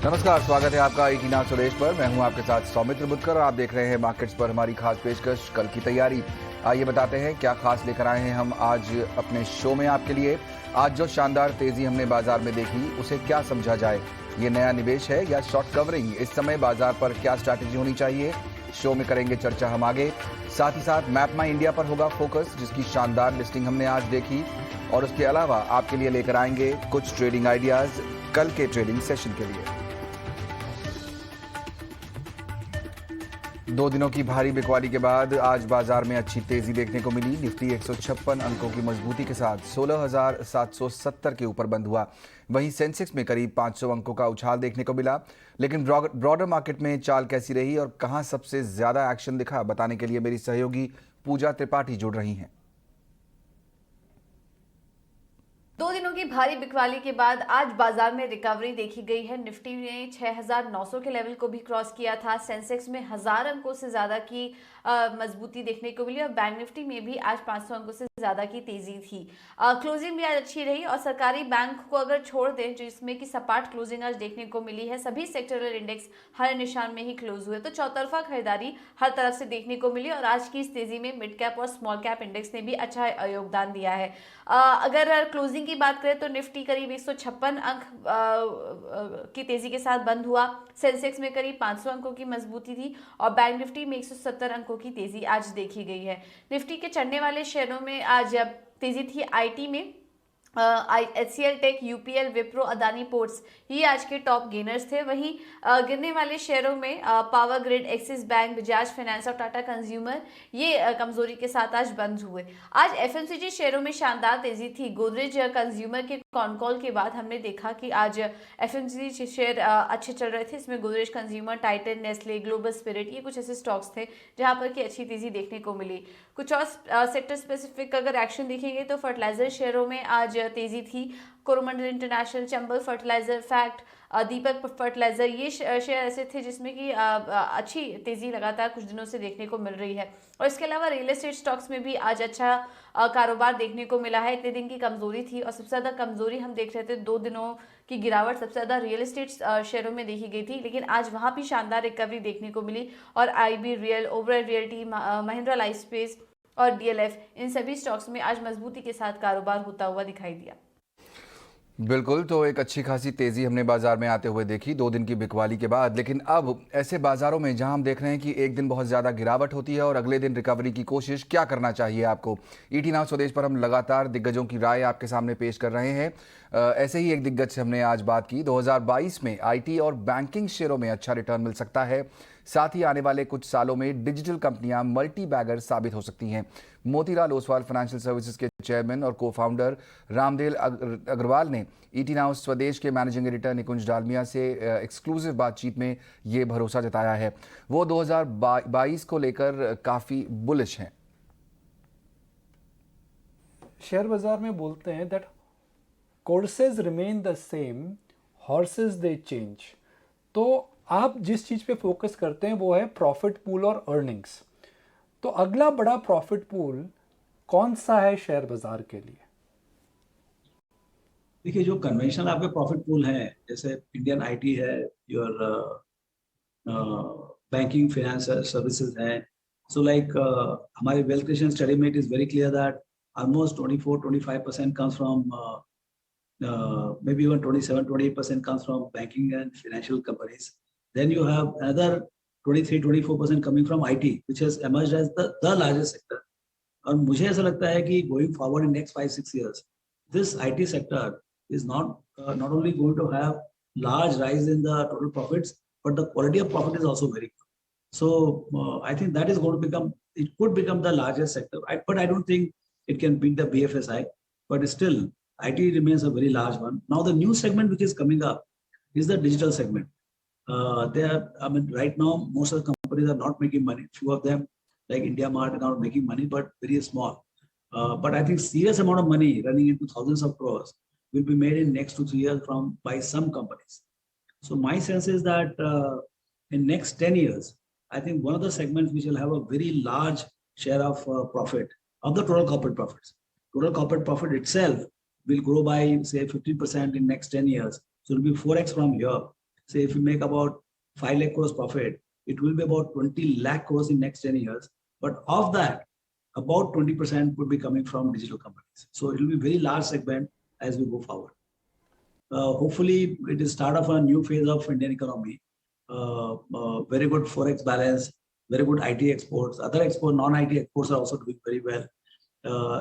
नमस्कार, स्वागत है आपका इतिना स्वदेश पर। मैं हूं आपके साथ सौमित्र बुटकर और आप देख रहे हैं मार्केट्स पर हमारी खास पेशकश कल की तैयारी। आइए बताते हैं क्या खास लेकर आए हैं हम आज अपने शो में आपके लिए। आज जो शानदार तेजी हमने बाजार में देखी उसे क्या समझा जाए, ये नया निवेश है या शॉर्ट कवरिंग, इस समय बाजार पर क्या स्ट्रैटेजी होनी चाहिए, शो में करेंगे चर्चा हम आगे। साथ ही साथ मैप माई इंडिया पर होगा फोकस, जिसकी शानदार लिस्टिंग हमने आज देखी, और उसके अलावा आपके लिए लेकर आएंगे कुछ ट्रेडिंग आइडियाज कल के ट्रेडिंग सेशन के लिए। 2 दिनों की भारी बिकवाली के बाद आज बाजार में अच्छी तेजी देखने को मिली। निफ्टी 156 अंकों की मजबूती के साथ 16,770 के ऊपर बंद हुआ। वहीं सेंसेक्स में करीब 500 अंकों का उछाल देखने को मिला। लेकिन ब्रॉडर मार्केट में चाल कैसी रही और कहां सबसे ज्यादा एक्शन दिखा, बताने के लिए मेरी सहयोगी पूजा त्रिपाठी जुड़ रही हैं। 2 दिनों की भारी बिकवाली के बाद आज बाजार में रिकवरी देखी गई है। निफ्टी ने 6,900 के लेवल को भी क्रॉस किया था। सेंसेक्स में 1000 अंकों से ज्यादा की मजबूती देखने को मिली और बैंक निफ्टी में भी आज 500 अंकों से ज्यादा की तेजी थी। क्लोजिंग भी आज अच्छी रही और सरकारी बैंक को अगर छोड़ दें, जिसमें कि सपाट क्लोजिंग आज देखने को मिली है, सभी सेक्टरल इंडेक्स हर निशान में ही क्लोज हुए, तो चौतरफा खरीदारी हर तरफ से देखने को मिली। और आज की इस तेजी में मिड कैप और स्मॉल कैप इंडेक्स ने भी अच्छा योगदान दिया है। अगर क्लोजिंग की बात करें तो निफ्टी करीब 156 अंक की तेजी के साथ बंद हुआ। सेंसेक्स में करीब 500 अंकों की मजबूती थी और बैंक निफ्टी में 170 अंकों की तेजी आज देखी गई है। निफ्टी के चढ़ने वाले शेयरों में आज तेजी थी आईटी में। HCL tech, UPL, Wipro, Adani ports ये आज के टॉप गेनर्स थे। वहीं गिरने वाले शेयरों में power grid, axis bank, Bajaj finance और टाटा कंज्यूमर ये कमजोरी के साथ आज बंद हुए। आज एफएमसीजी शेयरों में शानदार तेजी थी। गोदरेज कंज्यूमर के कॉन कॉल के बाद हमने देखा कि आज एफएमसीजी शेयर अच्छे चल रहे थे। इसमें Godrej consumer, Titan, Nestle, global spirit ये कुछ ऐसे स्टॉक्स थे जहां पर की अच्छी तेजी देखने को मिली। कुछ और सेक्टर स्पेसिफिक अगर एक्शन देखेंगे तो फर्टिलाइजर शेयरों में आज तेजी थी। Coromandel International, Chambal fertiliser, FACT, Deepak fertiliser ये शेयर ऐसे थे जिसमें कि अच्छी तेजी लगातार कुछ दिनों से देखने को मिल रही है। और इसके अलावा रियल एस्टेट स्टॉक्स में भी आज अच्छा कारोबार देखने को मिला है। इतने दिन की कमजोरी थी और सबसे ज्यादा कमजोरी हम देख रहे थे, 2 दिनों की गिरावट सबसे ज्यादा रियल एस्टेट शेयरों में देखी गई थी, लेकिन आज वहां भी शानदार रिकवरी देखने को मिली। और IB real, overall realty, Mahindra life space और डीएलएफ इन सभी स्टॉक्स में आज मजबूती के साथ कारोबार होता हुआ दिखाई दिया। बिल्कुल, तो एक अच्छी खासी तेजी हमने बाजार में आते हुए देखी 2 दिन की बिकवाली के बाद। लेकिन अब ऐसे बाजारों में जहां हम देख रहे हैं कि एक दिन बहुत ज़्यादा गिरावट होती है और अगले दिन रिकवरी की कोशिश, क्या करना चाहिए आपको? ईटी नाउ स्वदेश पर हम लगातार दिग्गजों की राय आपके सामने पेश कर रहे हैं। ऐसे ही एक दिग्गज से हमने आज बात की। 2022 में आईटी और बैंकिंग शेयरों में अच्छा रिटर्न मिल सकता है। साथ ही आने वाले कुछ सालों में डिजिटल कंपनियां मल्टी बैगर साबित हो सकती हैं। मोतीलाल ओसवाल फाइनेंशियल सर्विसेज के चेयरमैन और को फाउंडर रामदेव अग्रवाल ने ईटी नाउ स्वदेश के मैनेजिंग एडिटर निकुंज डालमिया से एक्सक्लूसिव बातचीत में ये भरोसा जताया है। वो 2022 को लेकर काफ़ी बुलिश हैं। शेयर बाजार में बोलते हैं that courses remain the same, horse's they change. तो आप जिस चीज़ पे फोकस करते हैं वो है प्रॉफिट पूल और अर्निंग्स। तो अगला बड़ा प्रॉफिट पूल कौन सा है शेयर बाजार के लिए? देखिए, जो कन्वेंशनल आपके प्रॉफिट पूल है, जैसे इंडियन आईटी है, योर बैंकिंग फाइनेंस सर्विसेज है। सो लाइक हमारी वेल्थ क्रिएशन स्टडी में it is very clear that almost 24-25% comes from maybe even 27-28% comes from banking and financial companies. Then you have another 23-24% coming from IT, which has emerged as the largest sector. और मुझे ऐसा लगता है कि going forward in next 5-6 years, this IT sector is not only going to have large rise in the total profits, but the quality of profit is also very good. So I think that is going to become, it could become the largest sector, but I don't think it can beat the BFSI, but still IT remains a very large one. Now the new segment which is coming up is the digital segment. Right now most of the companies are not making money. Few of them like IndiaMart are not making money, but very small. But I think serious amount of money running into thousands of crores will be made in next 2-3 years by some companies. So my sense is that in next 10 years, I think one of the segments which will have a very large share of profit of the total corporate profits. Total corporate profit itself will grow by say 15% in next 10 years. So it will be 4x from here. say if you make about 5 lakh crores profit, it will be about 20 lakh crores in next 10 years. But of that, about 20% would be coming from digital companies. So it will be very large segment as we go forward. Hopefully, it is start of a new phase of Indian economy. Very good forex balance, very good IT exports. Other export, non-IT exports are also doing very well.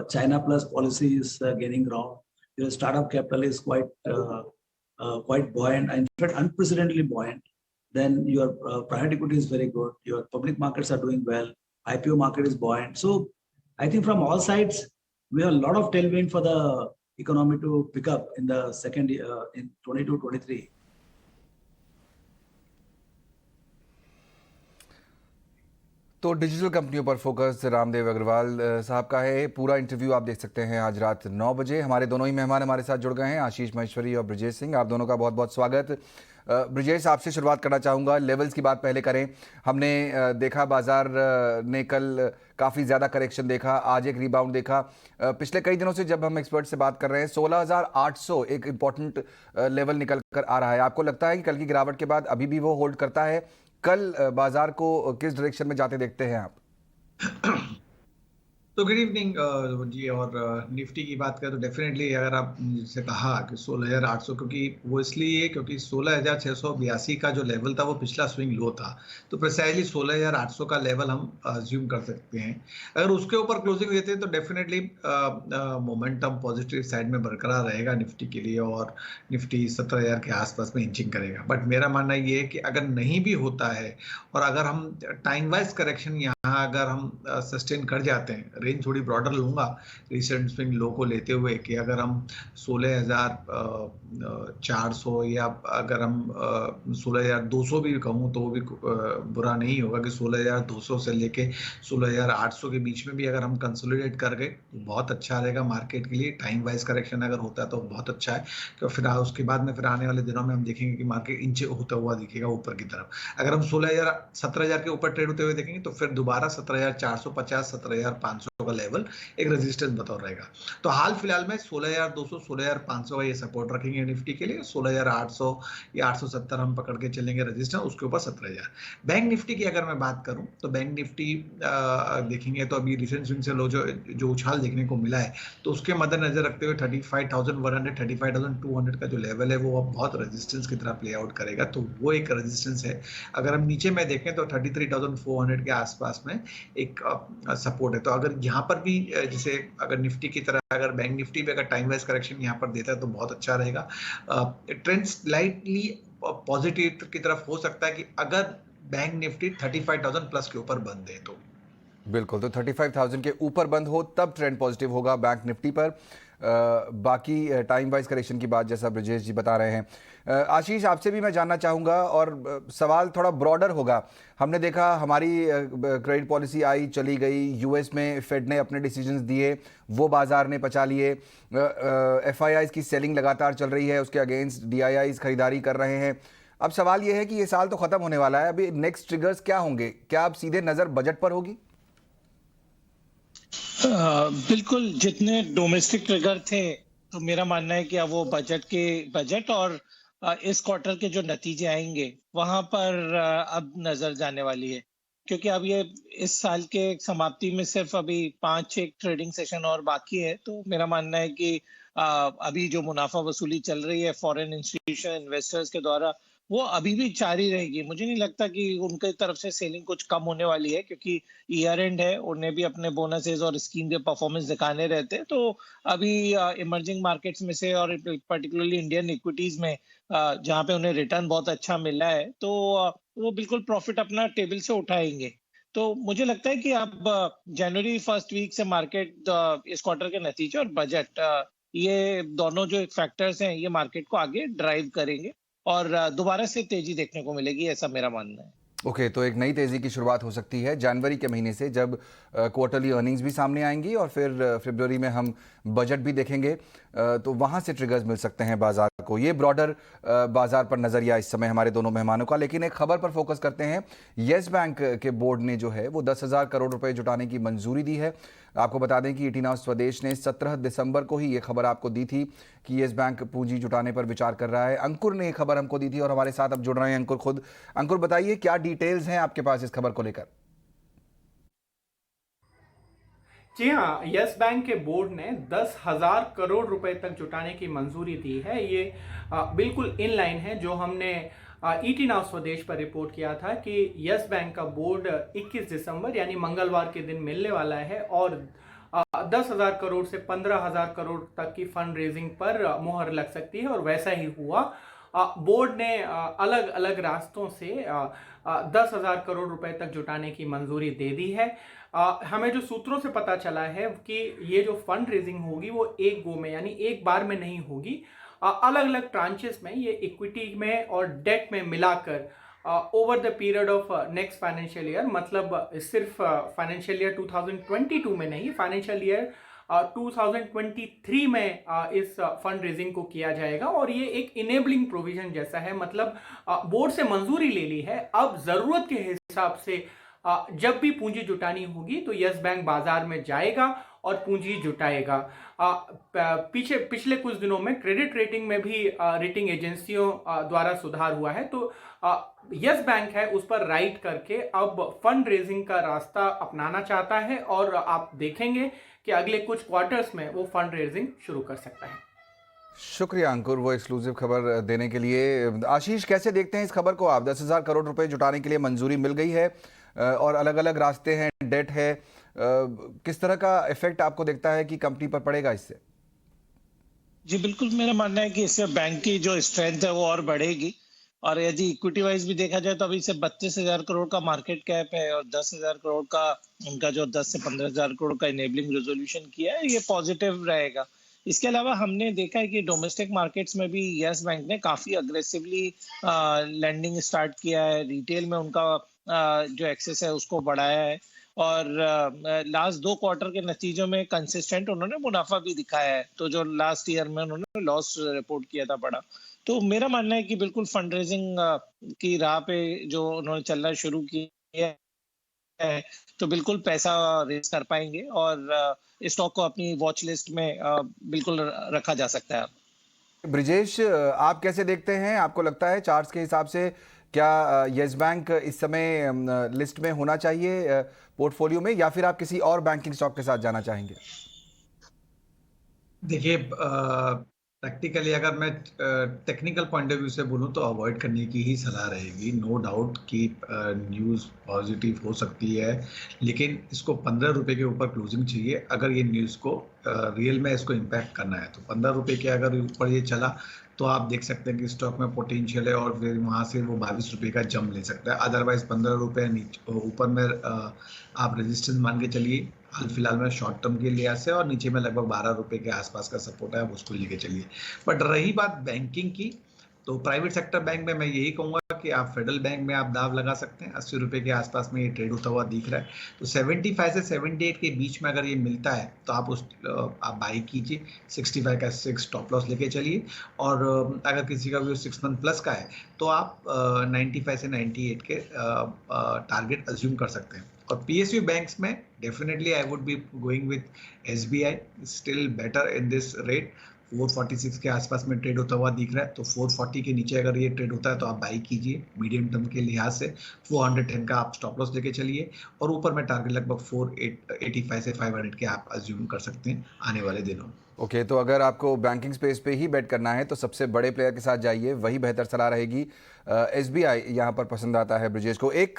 China plus policy is gaining ground. Your startup capital is quite buoyant, in fact, unprecedentedly buoyant. Then your private equity is very good. Your public markets are doing well. IPO market is buoyant. So I think from all sides, we have a lot of tailwind for the economy to pick up in the second year, in 22-23. तो digital कंपनियों पर focus Ramdev Agarwal साहब का है। पूरा interview आप देख सकते हैं आज रात 9 बजे। हमारे दोनों ही मेहमान हमारे साथ जुड़ गए हैं, आशीष महेश्वरी और ब्रजेश सिंह। आप दोनों का बहुत बहुत स्वागत। ब्रजेश, आपसे शुरुआत करना चाहूँगा। लेवल्स की बात पहले करें। हमने देखा बाजार ने कल काफ़ी ज़्यादा करेक्शन देखा, आज एक रिबाउंड देखा। पिछले कई दिनों से जब हम एक्सपर्ट से बात कर रहे हैं, 16,800 एक इम्पॉर्टेंट लेवल निकल कर आ रहा है। आपको लगता है कि कल की गिरावट के बाद अभी भी वो होल्ड करता है? कल बाजार को किस डायरेक्शन में जाते देखते हैं आप? तो गुड इवनिंग जी। और निफ्टी की बात करें तो डेफिनेटली अगर आप जैसे कहा कि 16,800, क्योंकि वो इसलिए क्योंकि 16,682 का जो लेवल था वो पिछला स्विंग लो था, तो प्रिसाइजली 16,800 का लेवल हम अज्यूम कर सकते हैं। अगर उसके ऊपर क्लोजिंग देते हैं तो डेफिनेटली मोमेंटम पॉजिटिव साइड में बरकरार रहेगा निफ्टी के लिए, और निफ्टी 17,000 के आसपास में इंचिंग करेगा। बट मेरा मानना ये है कि अगर नहीं भी होता है और अगर हम टाइम वाइज करेक्शन यहाँ अगर हम सस्टेन कर जाते हैं, रेंज थोड़ी ब्रॉडर लूंगा रिसेंट स्विंग लो को लेते हुए, कि अगर हम 16,400 या अगर हम 16,200 भी कहूँ तो वो भी बुरा नहीं होगा, कि 16,200 से लेके 16,800 के बीच में भी अगर हम कंसोलिडेट कर गए तो बहुत अच्छा रहेगा मार्केट के लिए। टाइम वाइज करेक्शन अगर होता है तो बहुत अच्छा है, क्योंकि फिर उसके बाद में फिर आने वाले दिनों में हम देखेंगे कि मार्केट इंच होता हुआ दिखेगा ऊपर की तरफ। अगर हम 17,000 के ऊपर ट्रेड होते हुए देखेंगे तो फिर दोबारा 17,450 17,500 का लेवल एक रेजिस्टेंस बतौर रहेगा। तो हाल फिलहाल में 16,200 16,500 का ये सपोर्ट रखेंगे निफ्टी के लिए। 16,800 या 870 हम पकड़ के चलेंगे रेजिस्टेंस, उसके ऊपर 17,000। बैंक निफ्टी की अगर मैं बात करूं तो बैंक निफ्टी देखेंगे तो अभी रिसेंट स्विंग से लो जो उछाल देखने को मिला है, तो उसके मद्देनजर रखते हुए 35,100 35,200 का जो लेवल है वो अब बहुत रेजिस्टेंस की तरह प्ले आउट करेगा, तो वो एक रेजिस्टेंस है। अगर हम नीचे में देखें तो 33,400 के आसपास में एक सपोर्ट है। तो अगर यहाँ पर भी जैसे अगर निफ्टी की तरह अगर बैंक निफ्टी पे अगर टाइम वाइज करेक्शन यहाँ पर देता है तो बहुत अच्छा रहेगा। ट्रेंड स्लाइटली पॉजिटिव की तरफ हो सकता है कि अगर बैंक निफ्टी 35,000 प्लस के ऊपर बंद है तो। बिल्कुल, तो 35,000 के ऊपर बंद हो तब ट्रेंड पॉजिटिव होगा बैंक निफ्टी पर। बाकी टाइम वाइज करेक्शन की बात जैसा ब्रजेश जी बता रहे हैं। आशीष, आपसे भी मैं जानना चाहूँगा और सवाल थोड़ा ब्रॉडर होगा। हमने देखा हमारी क्रेडिट पॉलिसी आई चली गई, यूएस में फेड ने अपने डिसीजंस दिए, वो बाजार ने पचा लिए। एफआईआईज की सेलिंग लगातार चल रही है, उसके अगेंस्ट डीआईआईज खरीदारी कर रहे हैं। अब सवाल ये है कि ये साल तो ख़त्म होने वाला है, अभी नेक्स्ट ट्रिगर्स क्या होंगे? क्या अब सीधे नज़र बजट पर होगी? बिल्कुल, जितने डोमेस्टिक ट्रिगर थे तो मेरा मानना है कि अब वो बजट और इस क्वार्टर के जो नतीजे आएंगे वहां पर अब नजर जाने वाली है, क्योंकि अब ये इस साल के समाप्ति में सिर्फ अभी 5-6 ट्रेडिंग सेशन और बाकी है। तो मेरा मानना है कि अभी जो मुनाफा वसूली चल रही है फॉरेन इंस्टीट्यूशन इन्वेस्टर्स के द्वारा वो अभी भी जारी रहेगी। मुझे नहीं लगता कि उनके तरफ से सेलिंग कुछ कम होने वाली है, क्योंकि ईयर एंड है, उन्हें भी अपने बोनसेस और स्कीम के परफॉर्मेंस दिखाने रहते हैं। तो अभी इमर्जिंग मार्केट्स में से और पर्टिकुलरली इंडियन इक्विटीज में जहाँ पे उन्हें रिटर्न बहुत अच्छा मिला है तो वो बिल्कुल प्रॉफिट अपना टेबल से उठाएंगे। तो मुझे लगता है कि अब जनवरी फर्स्ट वीक से मार्केट इस क्वार्टर के नतीजे और बजट ये दोनों जो फैक्टर्स हैं ये मार्केट को आगे ड्राइव करेंगे और दोबारा से तेजी देखने को मिलेगी, ऐसा मेरा मानना है। ओके, तो एक नई तेज़ी की शुरुआत हो सकती है जनवरी के महीने से, जब क्वार्टरली अर्निंग्स भी सामने आएंगी और फिर फरवरी में हम बजट भी देखेंगे, तो वहाँ से ट्रिगर्स मिल सकते हैं बाजार को। ये ब्रॉडर बाजार पर नज़रिया इस समय हमारे दोनों मेहमानों का। लेकिन एक खबर पर फोकस करते हैं। येस बैंक के बोर्ड ने जो है वो 10,000 करोड़ रुपए जुटाने की मंजूरी दी है। आपको बता दें कि ईटी नाउ स्वदेश ने 17 दिसंबर को ही ये खबर आपको दी थी कि येस बैंक पूंजी जुटाने पर विचार कर रहा है। अंकुर ने ये खबर हमको दी थी और हमारे साथ अब जुड़ रहे हैं अंकुर खुद। अंकुर, बताइए क्या डिटेल्स हैं आपके पास इस खबर को लेकर? जी हाँ, यस बैंक के बोर्ड ने 10,000 करोड़ रुपए तक जुटाने की मंजूरी दी है। ये बिल्कुल इन लाइन है जो हमने ईटी नाउ स्वदेश पर रिपोर्ट किया था कि यस बैंक का बोर्ड 21 दिसंबर यानी मंगलवार के दिन मिलने वाला है और 10,000 करोड़ से 15,000 करोड़ तक की फंड रेजिंग पर मुहर लग सकती है और वैसा ही हुआ। बोर्ड ने अलग अलग रास्तों से 10,000 करोड़ रुपए तक जुटाने की मंजूरी दे दी है। हमें जो सूत्रों से पता चला है कि ये जो फंड रेजिंग होगी वो एक गो में यानी एक बार में नहीं होगी, अलग अलग ट्रांचेस में, ये इक्विटी में और डेट में मिलाकर over the period of next financial year, मतलब सिर्फ फाइनेंशियल ईयर 2022 में नहीं, फाइनेंशियल ईयर 2023 में इस फंड रेजिंग को किया जाएगा। और ये एक इनेबलिंग प्रोविजन जैसा है, मतलब बोर्ड से मंजूरी ले ली है, अब जरूरत के हिसाब से जब भी पूंजी जुटानी होगी तो यस बैंक बाजार में जाएगा और पूंजी जुटाएगा। पिछले कुछ दिनों में क्रेडिट रेटिंग में भी रेटिंग एजेंसियों द्वारा सुधार हुआ है, तो यस बैंक है उस पर राइट करके अब फंड रेजिंग का रास्ता अपनाना चाहता है और आप देखेंगे कि अगले कुछ क्वार्टर्स में वो फंड रेजिंग शुरू कर सकता है। शुक्रिया अंकुर वो एक्सक्लूसिव खबर देने के लिए। आशीष, कैसे देखते हैं इस खबर को आप? 10,000 करोड़ रुपए जुटाने के लिए मंजूरी मिल गई है और अलग अलग रास्ते हैं, डेट है, किस तरह का इफेक्ट आपको दिखता है कि कंपनी पर पड़ेगा इससे? जी बिल्कुल, मेरा मानना है कि इससे बैंक की जो स्ट्रेंथ है वो और बढ़ेगी। और यदि इक्विटी वाइज भी देखा जाए तो अभी से 32,000 करोड़ का मार्केट कैप है और 10,000 करोड़ का उनका जो 10 से 15,000 करोड़ का इनेबलिंग रेजोल्यूशन किया है, ये पॉजिटिव रहेगा। इसके अलावा हमने देखा है कि डोमेस्टिक मार्केट्स में भी यस बैंक ने काफी अग्रेसिवली लैंडिंग स्टार्ट किया है। रिटेल में उनका जो एक्सेस है उसको बढ़ाया है और लास्ट 2 क्वार्टर के नतीजों में कंसिस्टेंट उन्होंने मुनाफा भी दिखाया है। तो जो लास्ट ईयर में उन्होंने लॉस रिपोर्ट किया था बड़ा, तो मेरा मानना है कि बिल्कुल फंड रेजिंग की राह पे जो उन्होंने चलना शुरू किया है तो बिल्कुल पैसा रेज कर पाएंगे और स्टॉक को अपनी वॉच लिस्ट में बिल्कुल रखा जा सकता है। ब्रिजेश, आप कैसे देखते हैं? आपको लगता है चार्ट्स के हिसाब से क्या यस बैंक इस समय लिस्ट में होना चाहिए पोर्टफोलियो में, या फिर आप किसी और बैंकिंग स्टॉक के साथ जाना चाहेंगे? देखिए, प्रैक्टिकली अगर मैं टेक्निकल पॉइंट ऑफ व्यू से बोलूं तो अवॉइड करने की ही सलाह रहेगी। नो डाउट कि न्यूज़ पॉजिटिव हो सकती है, लेकिन इसको 15 रुपये के ऊपर क्लोजिंग चाहिए अगर ये न्यूज़ को रियल में इसको इम्पैक्ट करना है। तो 15 रुपये के अगर ऊपर ये चला तो आप देख सकते हैं कि स्टॉक में पोटेंशियल है और फिर वहाँ से वो 22 रुपये का जंप ले सकता है। अदरवाइज 15 रुपये नीचे ऊपर में आप रेजिस्टेंस मान के चलिए हाल फिलहाल में शॉर्ट टर्म के लिहाज से, और नीचे में लगभग 12 रुपये के आसपास का सपोर्ट है, आप उसको लेके चलिए। बट रही बात बैंकिंग की, तो प्राइवेट सेक्टर बैंक में मैं यही कहूँगा कि आप फेडरल बैंक में आप दाव लगा सकते हैं। 80 रुपये के आसपास में ये ट्रेड होता हुआ दिख रहा है, तो 75 से 78 के बीच में अगर ये मिलता है तो आप बाई कीजिए। 65 का 6 स्टॉप लॉस लेके चलिए, और अगर किसी का भी 6 मंथ प्लस का है तो आप 95 से 98 के टारगेट अज्यूम कर सकते हैं। और PSU बैंक्स में definitely I would be going with SBI, still better in this rate. 446 के आसपास में ट्रेड होता हुआ दिख रहा है, तो 440 के नीचे अगर ये ट्रेड होता है तो आप बाई कीजिए। मीडियम टर्म के लिहाज से 410 का आप स्टॉप लॉस लेके चलिए, और ऊपर में टारगेट लगभग 485 से 500 के आप अज्यूम कर सकते हैं आने वाले दिनों में। ओके, तो अगर आपको बैंकिंग स्पेस पे ही बेट करना है तो सबसे बड़े प्लेयर के साथ जाइए, वही बेहतर सलाह रहेगी। SBI यहाँ पर पसंद आता है ब्रिजेश को। एक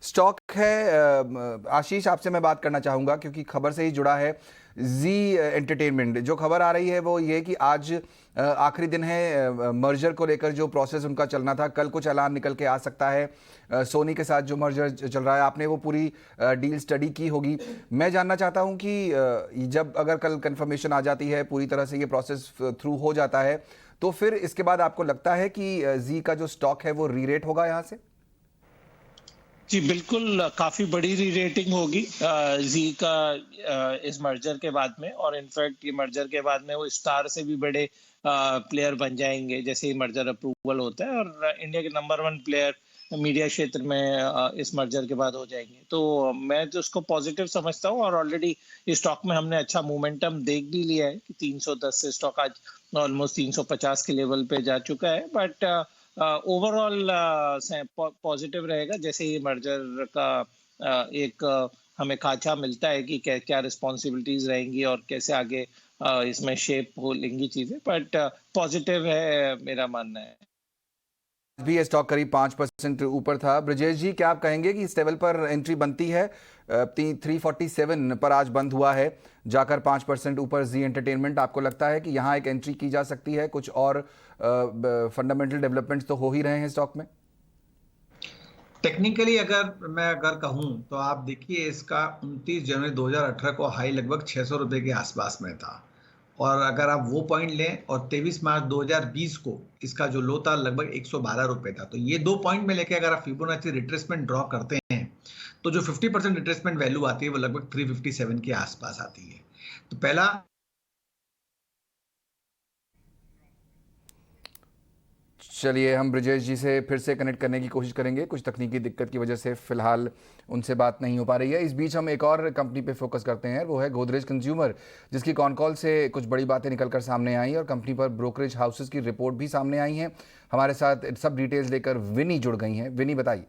स्टॉक है आशीष, आपसे मैं बात करना चाहूँगा क्योंकि खबर से ही जुड़ा है। जी एंटरटेनमेंट, जो खबर आ रही है वो ये कि आज आखिरी दिन है मर्जर को लेकर, जो प्रोसेस उनका चलना था, कल कुछ ऐलान निकल के आ सकता है। सोनी के साथ जो मर्जर चल रहा है, आपने वो पूरी डील स्टडी की होगी। मैं जानना चाहता हूं कि जब अगर कल कंफर्मेशन आ जाती है, पूरी तरह से ये प्रोसेस थ्रू हो जाता है, तो फिर इसके बाद आपको लगता है कि जी का जो स्टॉक है वो रीरेट होगा यहाँ से? जी बिल्कुल, काफी बड़ी री रेटिंग होगी जी का इस मर्जर के बाद में, और इनफैक्ट ये मर्जर के बाद में वो स्टार से भी बड़े प्लेयर बन जाएंगे जैसे ही मर्जर अप्रूवल होता है। और इंडिया के नंबर 1 प्लेयर मीडिया क्षेत्र में इस मर्जर के बाद हो जाएंगे। तो मैं तो उसको पॉजिटिव समझता हूँ और ऑलरेडी इस स्टॉक में हमने अच्छा मोमेंटम देख भी लिया है कि 310 से स्टॉक आज ऑलमोस्ट 350 के लेवल पे जा चुका है। बट ओवरऑल पॉजिटिव रहेगा जैसे ही मर्जर का एक हमें खाचा मिलता है कि क्या क्या रिस्पॉन्सिबिलिटीज रहेंगी और कैसे आगे इसमें शेप हो लेंगी चीजें। बट पॉजिटिव है मेरा मानना है। भी ये स्टॉक करीब 5% ऊपर था। ब्रजेश जी, क्या आप कहेंगे कि इस लेवल पर एंट्री बनती है? 347 पर आज बंद हुआ है, जाकर 5% ऊपर जी एंटरटेनमेंट। आपको लगता है कि यहाँ एक एंट्री की जा सकती है? कुछ और फंडामेंटल डेवलपमेंट्स तो हो ही रहे हैं स्टॉक में। टेक्निकली अगर कहूं तो आप देखिए, इसका 29 जनवरी 2018 को हाई लगभग 600 रुपए के आसपास में था, और अगर आप वो पॉइंट लें और 23 मार्च 2020 को इसका जो लो था लगभग 112 रुपए था। तो ये 2 पॉइंट में लेके अगर आप फिबोनाची रिट्रेसमेंट ड्रॉ करते हैं तो जो 50% रिट्रेसमेंट वैल्यू आती है वो लगभग 357 के आसपास आती है। तो पहला चलिए, हम ब्रजेश जी से फिर से कनेक्ट करने की कोशिश करेंगे। कुछ तकनीकी दिक्कत की वजह से फिलहाल उनसे बात नहीं हो पा रही है। इस बीच हम एक और कंपनी पे फोकस करते हैं, वो है गोदरेज कंज्यूमर, जिसकी कॉन कॉल से कुछ बड़ी बातें निकलकर सामने आई और कंपनी पर ब्रोकरेज हाउसेस की रिपोर्ट भी सामने आई हैं। हमारे साथ सब डिटेल्स लेकर विनी जुड़ गई हैं। विनी, बताइए।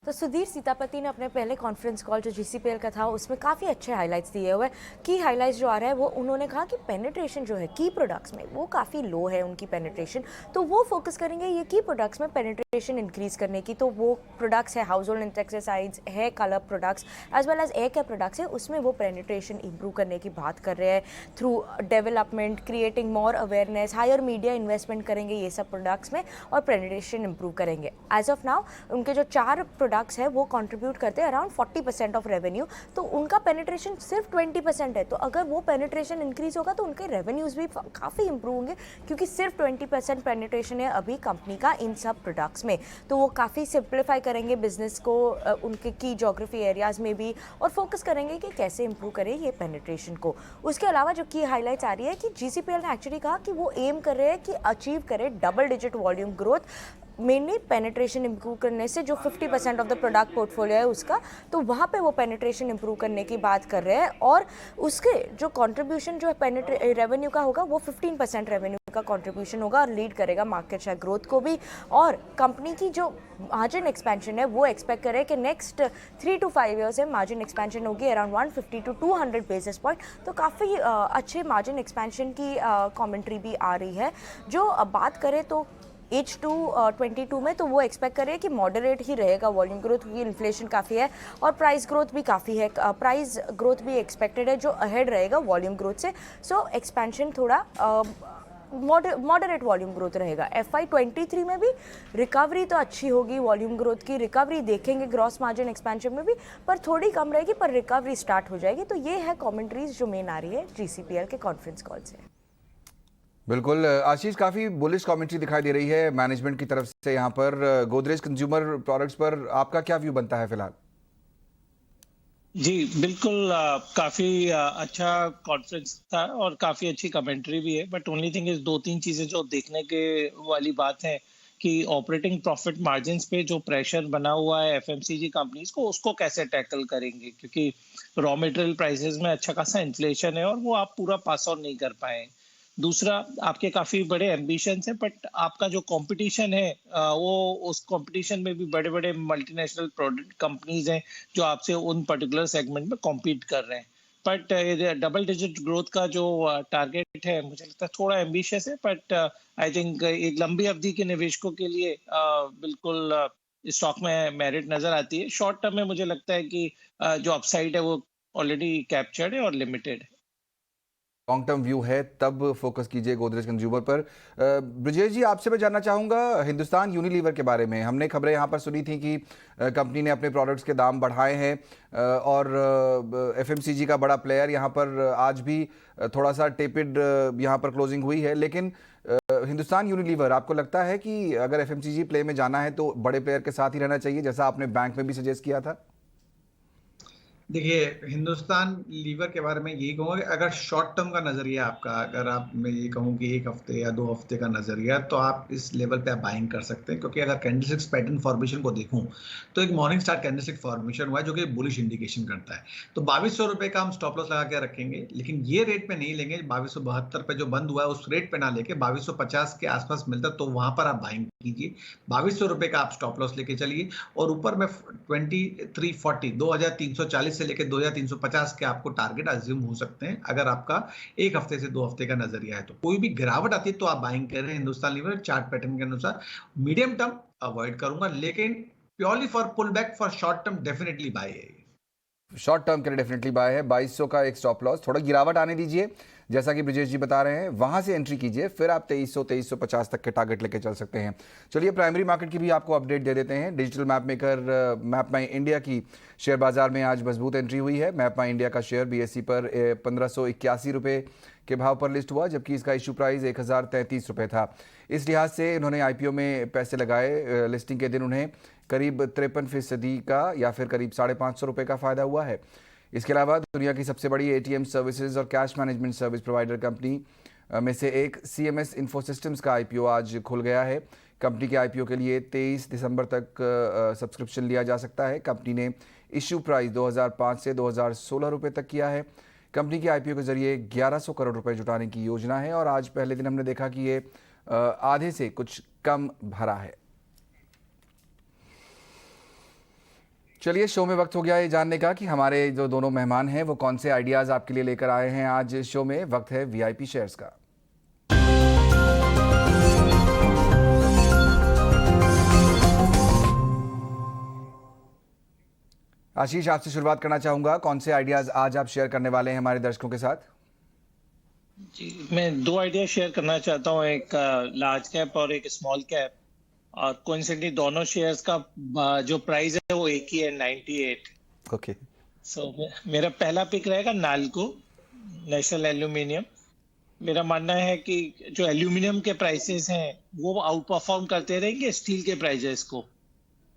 तो सुधीर सीतापति ने अपने पहले कॉन्फ्रेंस कॉल जो जीसीपीएल का था उसमें काफ़ी अच्छे हाइलाइट्स दिए हुए। की हाइलाइट्स जो आ रहा है वो उन्होंने कहा कि पेनिट्रेशन जो है की प्रोडक्ट्स में वो काफ़ी लो है उनकी पेनिट्रेशन, तो वो फोकस करेंगे ये की प्रोडक्ट्स में पेनिट्रेशन इंक्रीज करने की। तो वो प्रोडक्ट्स है हाउस होल्ड इंसेक्टिसाइड्स है, colour products as well as air care products है, उसमें वो पेनिट्रेशन इंप्रूव करने की बात कर रहे हैं through development, creating more awareness, higher media investment करेंगे ये सब प्रोडक्ट्स में और पेनिट्रेशन इंप्रूव करेंगे। एज ऑफ नाउ उनके जो 4 प्रोडक्ट्स है वो कंट्रीब्यूट करते हैं अराउंड 40% ऑफ रेवेन्यू, तो उनका पेनिट्रेशन सिर्फ 20% है। तो अगर वो पेनिट्रेशन इंक्रीज होगा तो उनके रेवेन्यूज भी काफ़ी इंप्रूव होंगे, क्योंकि सिर्फ 20% पेनिट्रेशन है अभी कंपनी का इन सब प्रोडक्ट्स में। तो वो काफ़ी सिंप्लीफाई करेंगे बिजनेस को उनके की ज्योग्राफी एरियाज में भी, और फोकस करेंगे कि कैसे इंप्रूव करें ये पेनिट्रेशन को। उसके अलावा जो की हाईलाइट्स आ रही है कि जीसीपीएल ने एक्चुअली कहा कि वो एम कर रहे हैं कि अचीव करे double digit volume growth, mainly penetration improve करने से। जो 50% ऑफ द प्रोडक्ट पोर्टफोलियो है उसका, तो वहाँ पे वो पेनिट्रेशन इंप्रूव करने की बात कर रहे हैं, और उसके जो कंट्रीब्यूशन जो है रेवेन्यू का होगा वो 15% रेवेन्यू का कंट्रीब्यूशन होगा और लीड करेगा मार्केट शेयर ग्रोथ को भी। और कंपनी की जो मार्जिन एक्सपेंशन है वो एक्सपेक्ट करें कि नेक्स्ट 3 to 5 ईयर्स में मार्जिन एक्सपेंशन होगी अराउंड 150 to 200 बेसिस पॉइंट। तो काफ़ी अच्छे मार्जिन एक्सपेंशन की कमेंट्री भी आ रही है। जो बात करें तो H2 22 में, तो वो एक्सपेक्ट करें कि मॉडरेट ही रहेगा वॉल्यूम ग्रोथ, क्योंकि इन्फ्लेशन काफ़ी है और प्राइस ग्रोथ भी काफ़ी है। प्राइस ग्रोथ भी एक्सपेक्टेड है जो अहेड रहेगा वॉल्यूम ग्रोथ से। सो एक्सपेंशन थोड़ा मॉडरेट वॉल्यूम ग्रोथ रहेगा। FY23 में भी रिकवरी तो अच्छी होगी, वॉल्यूम ग्रोथ की रिकवरी देखेंगे ग्रॉस मार्जिन एक्सपेंशन में भी, पर थोड़ी कम रहेगी, पर रिकवरी स्टार्ट हो जाएगी। तो ये है कमेंट्रीज जो मेन आ रही है जीसीपीएल के कॉन्फ्रेंस कॉल से। बिल्कुल आशीष, काफ़ी बुलिश कमेंट्री दिखाई दे रही है मैनेजमेंट की तरफ से यहाँ पर। गोदरेज कंज्यूमर प्रोडक्ट्स पर आपका क्या व्यू बनता है फिलहाल? जी बिल्कुल, काफी अच्छा कॉन्फ्रेंस था और काफी अच्छी कमेंट्री भी है। बट ओनली थिंग इज 2-3 चीजें जो देखने के वाली बात है कि ऑपरेटिंग प्रॉफिट मार्जिन्स पे जो प्रेशर बना हुआ है एफएमसीजी कंपनीज को, उसको कैसे टैकल करेंगे, क्योंकि रॉ मटेरियल प्राइसेस में अच्छा खासा इन्फ्लेशन है और वो आप पूरा पास ऑन नहीं कर पाए। दूसरा, आपके काफी बड़े एम्बिशंस हैं, बट आपका जो कंपटीशन है वो उस कंपटीशन में भी बड़े बड़े मल्टीनेशनल प्रोडक्ट कंपनीज हैं जो आपसे उन पर्टिकुलर सेगमेंट में कॉम्पीट कर रहे हैं। बट डबल डिजिट ग्रोथ का जो टारगेट है मुझे लगता है थोड़ा एम्बिशियस है, बट आई थिंक एक लंबी अवधि के निवेशकों के लिए बिल्कुल स्टॉक में मेरिट नजर आती है। शॉर्ट टर्म में मुझे लगता है कि जो अपसाइड है वो ऑलरेडी कैप्चर्ड है और लिमिटेड है। लॉन्ग टर्म व्यू है तब फोकस कीजिए गोदरेज कंज्यूमर पर। ब्रजेश जी, आपसे मैं जानना चाहूँगा हिंदुस्तान यूनिलीवर के बारे में। हमने खबरें यहाँ पर सुनी थी कि कंपनी ने अपने प्रोडक्ट्स के दाम बढ़ाए हैं और एफएमसीजी का बड़ा प्लेयर यहाँ पर आज भी थोड़ा सा टेपिड यहाँ पर क्लोजिंग हुई है। लेकिन हिंदुस्तान यूनिलीवर, आपको लगता है कि अगर एफएमसीजी प्ले में जाना है तो बड़े प्लेयर के साथ ही रहना चाहिए, जैसा आपने बैंक में भी सजेस्ट किया था? देखिए, हिंदुस्तान लीवर के बारे में यही कहूँगा कि अगर शॉर्ट टर्म का नजरिया आपका, अगर आप, मैं ये कहूँ कि 1 हफ्ते या 2 हफ्ते का नजरिया, तो आप इस लेवल पे आप बाइंग कर सकते हैं। क्योंकि अगर कैंडलस्टिक्स पैटर्न फॉर्मेशन को देखूं तो एक मॉर्निंग स्टार कैंडलस्टिक फॉर्मेशन हुआ है जो कि बुलिश इंडिकेशन करता है। तो 2200 रुपए का हम स्टॉप लॉस लगा के रखेंगे, लेकिन ये रेट पे नहीं लेंगे। 2272 पे जो बंद हुआ है उस रेट पे ना लेके 2250 के आसपास मिलता है तो वहां पर आप बाइंग कीजिए। 2200 रुपए का आप स्टॉप लॉस लेके चलिए, और ऊपर में 2340 2340 से लेकर 2350 के आपको टारगेट अज्यूम हो सकते हैं अगर आपका 1 हफ्ते से 2 हफ्ते का नजरिया है। तो कोई भी गिरावट आती है तो आप बाइंग कर रहे हैं हिंदुस्तान लीवर चार्ट पैटर्न के अनुसार। मीडियम टर्म अवॉइड करूंगा, लेकिन purely for pull back, for short term definitely buy है। शॉर्ट टर्म के लिए डेफिनेटली बाय है। 2200 का एक स्टॉप लॉस, थोड़ा गिरावट आने दीजिए जैसा कि ब्रिजेश जी बता रहे हैं, वहां से एंट्री कीजिए, फिर आप 2300 2350 तक के टारगेट लेके चल सकते हैं। चलिए प्राइमरी मार्केट की भी आपको अपडेट दे देते हैं। डिजिटल मैप मेकर मैप माई इंडिया की शेयर बाजार में आज मजबूत एंट्री हुई है। मैप माई इंडिया का शेयर बीएसई पर 1581 रुपये के भाव पर लिस्ट हुआ, जबकि इसका इशू प्राइस 1033 रुपये था। इस लिहाज से इन्होंने आईपीओ में पैसे लगाए। लिस्टिंग के दिन उन्हें करीब 53% का या फिर करीब 550 रुपये का फायदा हुआ है। इसके अलावा दुनिया की सबसे बड़ी एटीएम सर्विसेज और cash management service provider company में से एक सीएमएस इन्फोसिस्टम्स का आईपीओ आज खुल गया है। कंपनी के आईपीओ के लिए 23 दिसंबर तक सब्सक्रिप्शन लिया जा सकता है। कंपनी ने इश्यू प्राइस 2005 से 2016 रुपये तक किया है। कंपनी के आईपीओ के जरिए 1100 करोड़ रुपए जुटाने की योजना है और आज पहले दिन हमने देखा कि ये आधे से कुछ कम भरा है। चलिए, शो में वक्त हो गया ये जानने का कि हमारे जो दोनों मेहमान हैं वो कौन से आइडियाज़ आपके लिए लेकर आए हैं आज शो में। वक्त है वीआईपी शेयर्स का। आशीष, आपसे शुरुआत करना चाहूंगा, कौन से आइडियाज़ आज आप शेयर करने वाले हैं हमारे दर्शकों के साथ? जी, मैं 2 आइडिया शेयर करना चाहता हूँ, एक लार्ज कैप और एक स्मॉल कैप। और कोइंसिडेंटली दोनों शेयर्स का जो प्राइस है वो एक ही है, 98। ओके। सो मेरा पहला पिक रहेगा नाल्को, नेशनल एल्यूमिनियम। मेरा मानना है कि जो एल्यूमिनियम के प्राइसेस हैं वो आउट परफॉर्म करते रहेंगे स्टील के प्राइसेस को।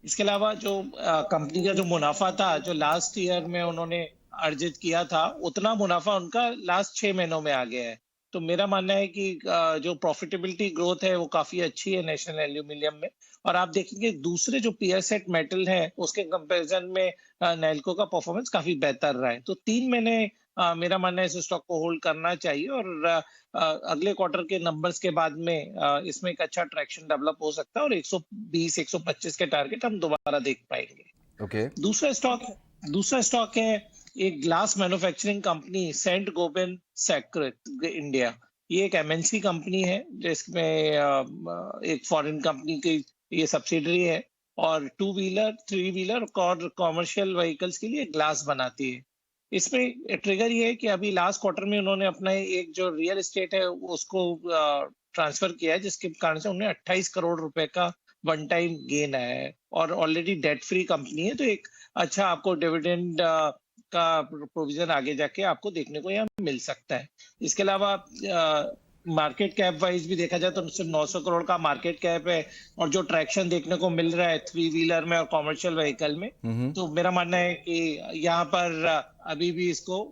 इसके अलावा जो कंपनी का जो मुनाफा था, जो लास्ट ईयर में उन्होंने अर्जित किया था, उतना मुनाफा उनका लास्ट 6 महीनों में आ गया है। तो मेरा मानना है कि जो प्रॉफिटेबिलिटी ग्रोथ है वो काफी अच्छी है नेशनल एल्यूमिनियम में। और आप देखेंगे दूसरे जो पीयर सेट मेटल है उसके कंपैरिजन में नेल्को का परफॉर्मेंस काफी बेहतर रहा है। तो 3 महीने मेरा मानना है इस स्टॉक को होल्ड करना चाहिए और अगले क्वार्टर के नंबर्स के बाद में इसमें एक अच्छा ट्रैक्शन डेवलप हो सकता है और 120-125 के टारगेट हम दोबारा देख पाएंगे। ओके। दूसरा स्टॉक है एक glass manufacturing company, Saint Gobain Sekurit India. ये एक एमएनसी कंपनी है जिसमें एक फॉरेन कंपनी की ये सब्सिडरी है और 2 व्हीलर 3 व्हीलर और कॉमर्शियल व्हीकल्स के लिए ग्लास बनाती है। इसमें ट्रिगर ये है कि अभी लास्ट क्वार्टर में उन्होंने अपना एक जो रियल एस्टेट है उसको ट्रांसफर किया है, जिसके कारण से उन्हें 28 करोड़ रुपए का वन टाइम गेन आया है और ऑलरेडी डेट फ्री कंपनी है। तो एक अच्छा आपको डिविडेंड का प्रोविजन आगे जाके आपको देखने को यहाँ मिल सकता है। इसके अलावा मार्केट कैप वाइज भी देखा जाए तो 900 करोड़ का मार्केट कैप है और जो ट्रैक्शन देखने को मिल रहा है 3 व्हीलर में और कॉमर्शियल व्हीकल में, तो मेरा मानना है कि यहाँ पर अभी भी इसको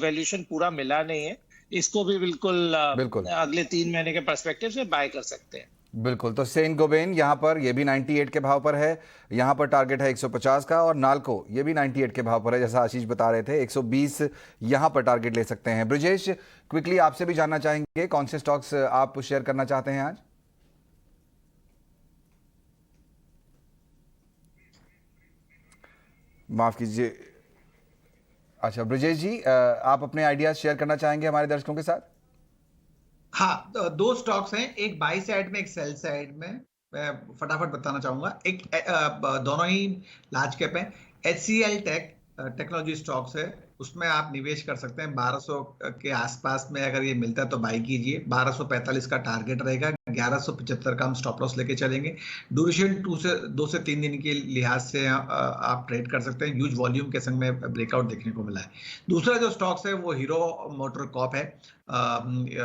वैल्यूएशन पूरा मिला नहीं है। इसको भी बिल्कुल अगले 3 महीने के पर्सपेक्टिव से बाय कर सकते हैं। बिल्कुल। तो सेंट गोबेन यहाँ पर ये भी 98 के भाव पर है, यहाँ पर टारगेट है 150 का, और नाल्को ये भी 98 के भाव पर है, जैसा आशीष बता रहे थे 120 यहाँ पर टारगेट ले सकते हैं। ब्रिजेश, क्विकली आपसे भी जानना चाहेंगे कौन से स्टॉक्स आप शेयर करना चाहते हैं आज? माफ कीजिए। अच्छा ब्रिजेश जी, आप अपने आइडियाज शेयर करना चाहेंगे हमारे दर्शकों के साथ? हाँ, 2 स्टॉक्स हैं, एक बाई साइड में एक सेल साइड में। मैं फटाफट बताना चाहूंगा। एक दोनों ही लार्ज कैप है। HCL टेक्नोलॉजी स्टॉक्स है, उसमें आप निवेश कर सकते हैं 1200 के आसपास में। अगर ये मिलता है तो बाई कीजिए। 1245 का टारगेट रहेगा, 1175 का हम स्टॉप लॉस लेके चलेंगे। ड्यूरेशन 2 से 3 दिन के लिहाज से आप ट्रेड कर सकते हैं। ह्यूज वॉल्यूम के संग में ब्रेकआउट देखने को मिला है। दूसरा जो स्टॉक्स है वो हीरो मोटर कॉर्प है।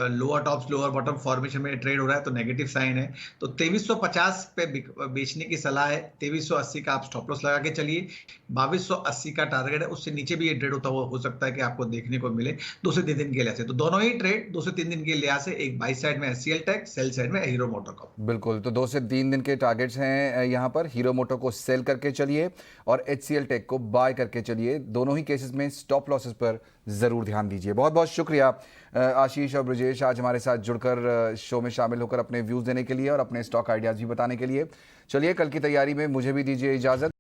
Lower tops lower bottom formation में ट्रेड हो रहा है तो नेगेटिव साइन है। तो 2350 पे बेचने की सलाह है। 2380 का आप स्टॉप लॉस लगा के चलिए। 2280 का टारगेट है, उससे नीचे भी ये ट्रेड होता हुआ हो सकता है कि आपको देखने को मिले 2 से 3 दिन के लिहाज से। तो दोनों ही ट्रेड 2 से 3 दिन के लिहाज से, एक बाई साइड में HCL टेक, सेल साइड में हीरो मोटर कॉर्प। बिल्कुल, तो 2 से 3 दिन के टारगेट्स हैं यहाँ पर। हीरो मोटो को सेल करके चलिए और HCL टेक को बाय करके चलिए। दोनों ही केसेस में स्टॉप लॉसेस पर ज़रूर ध्यान दीजिए। बहुत बहुत शुक्रिया आशीष और ब्रजेश, आज हमारे साथ जुड़कर शो में शामिल होकर अपने व्यूज़ देने के लिए और अपने स्टॉक आइडियाज़ भी बताने के लिए। चलिए, कल की तैयारी में मुझे भी दीजिए इजाज़त।